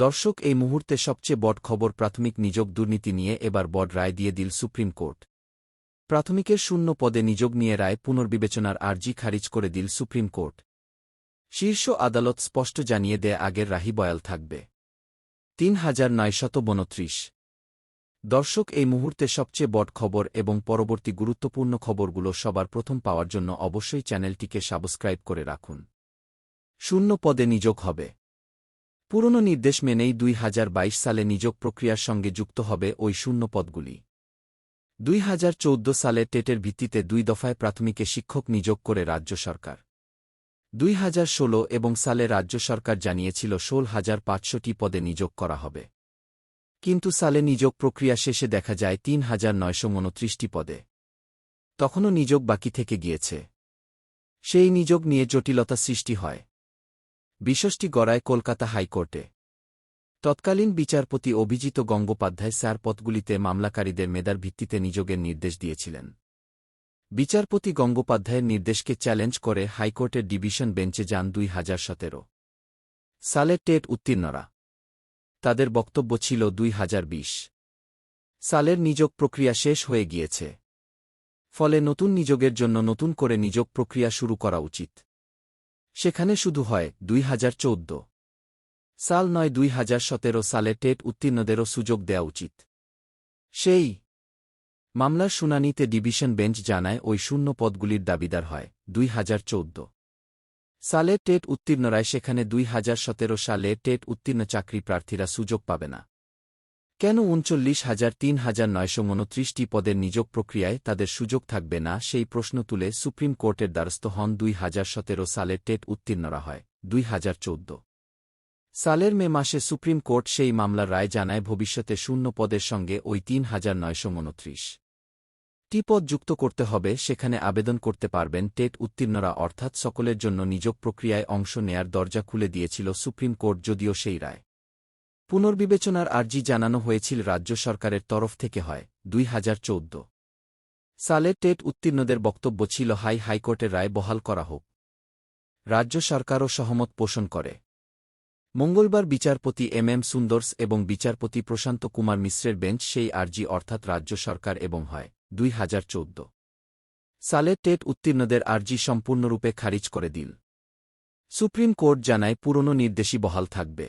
দর্শক, এই মুহূর্তে সবচেয়ে বড় খবর প্রাথমিক নিযোগ দুর্নীতি নিয়ে এবার বড় রায় দিয়ে দিল সুপ্রিম কোর্ট। প্রাথমিকের শূন্য পদে নিযোগ নিয়ে রায় পুনর্বিবেচনার আর্জি খারিজ করে দিল সুপ্রিম কোর্ট। শীর্ষ আদালত স্পষ্ট জানিয়ে দেয় আগের রাহি বয়াল থাকবে। ৩,৯৩২। দর্শক, এই মুহূর্তে সবচেয়ে বড় খবর এবং পরবর্তী গুরুত্বপূর্ণ খবরগুলো সবার প্রথম পাওয়ার জন্য অবশ্যই চ্যানেলটিকে সাবস্ক্রাইব করে রাখুন। শূন্য পদে নিযোগ হবে। পুরনো নির্দেশ মেনেই ২০২২ সালে নিযোগ প্রক্রিয়ার সঙ্গে যুক্ত হবে ওই শূন্য পদগুলি। ২০১৪ সালে টেটের ভিত্তিতে ২ দফায় প্রাথমিকে শিক্ষক নিযোগ করে রাজ্য সরকার। ২০১৬ এবং সালে রাজ্য সরকার জানিয়েছিল ১৬,৫০০টি পদে নিযোগ করা হবে। কিন্তু সালে নিযোগ প্রক্রিয়া শেষে দেখা যায় ৩,৯২৯টি পদে। তখনও নিযোগ বাকি থেকে গিয়েছে। সেই নিযোগ নিয়ে জটিলতা সৃষ্টি হয়। বিষয়টি গড়ায় কলকাতা হাইকোর্টে। তৎকালীন বিচারপতি অভিজিৎ গঙ্গোপাধ্যায় স্যার পদগুলিতে মামলাকারীদের মেধার ভিত্তিতে নিযোগের নির্দেশ দিয়েছিলেন। বিচারপতি গঙ্গোপাধ্যায়ের নির্দেশকে চ্যালেঞ্জ করে হাইকোর্টের ডিভিশন বেঞ্চে যান ২০১৭ সালের টেট উত্তীর্ণরা। তাদের বক্তব্য ছিল ২০২০ সালের নিযোগ প্রক্রিয়া শেষ হয়ে গিয়েছে, ফলে নতুন নিযোগের জন্য নতুন করে নিযোগ প্রক্রিয়া শুরু করা উচিত। সেখানে শুধু হয় ২০১৪ সাল নয়, ২০১৭ সালে টেট উত্তীর্ণদেরও সুযোগ দেওয়া উচিত। সেই মামলার শুনানিতে ডিভিশন বেঞ্চ জানায় ওই শূন্য পদগুলির দাবিদার হয় ২০১৪ সালে টেট উত্তীর্ণরাই, সেখানে ২০১৭ সালে টেট উত্তীর্ণ চাকরি প্রার্থীরা সুযোগ পাবে না। কেন ৩৯,৯২৯টি পদের নিযোগ প্রক্রিয়ায় তাদের সুযোগ থাকবে না, সেই প্রশ্ন তুলে সুপ্রিম কোর্টের দ্বারস্থ হন ২০১৭ সালের টেট উত্তীর্ণরা হয়। ২০১৪ সালের মে মাসে সুপ্রিম কোর্ট সেই মামলার রায় জানায় ভবিষ্যতে শূন্য পদের সঙ্গে ওই ৩,৯২৯টি পদ যুক্ত করতে হবে। সেখানে আবেদন করতে পারবেন টেট উত্তীর্ণরা, অর্থাৎ সকলের জন্য নিযোগ প্রক্রিয়ায় অংশ নেয়ার দরজা খুলে দিয়েছিল সুপ্রিম কোর্ট। যদিও সেই রায় পুনর্বিবেচনার আর্জি জানানো হয়েছিল রাজ্য সরকারের তরফ থেকে হয়। ২০১৪ সালে টেট উত্তীর্ণদের বক্তব্য ছিল হাইকোর্টের রায় বহাল করা হোক। রাজ্য সরকারও সহমত পোষণ করে। মঙ্গলবার বিচারপতি এম সুন্দরস এবং বিচারপতি প্রশান্ত কুমার মিশ্রের বেঞ্চ সেই আর্জি, অর্থাৎ রাজ্য সরকার এবং হয় ২০১৪ সালে টেট উত্তীর্ণদের আর্জি সম্পূর্ণরূপে খারিজ করে দিল। সুপ্রিম কোর্ট জানায় পুরনো নির্দেশই বহাল থাকবে।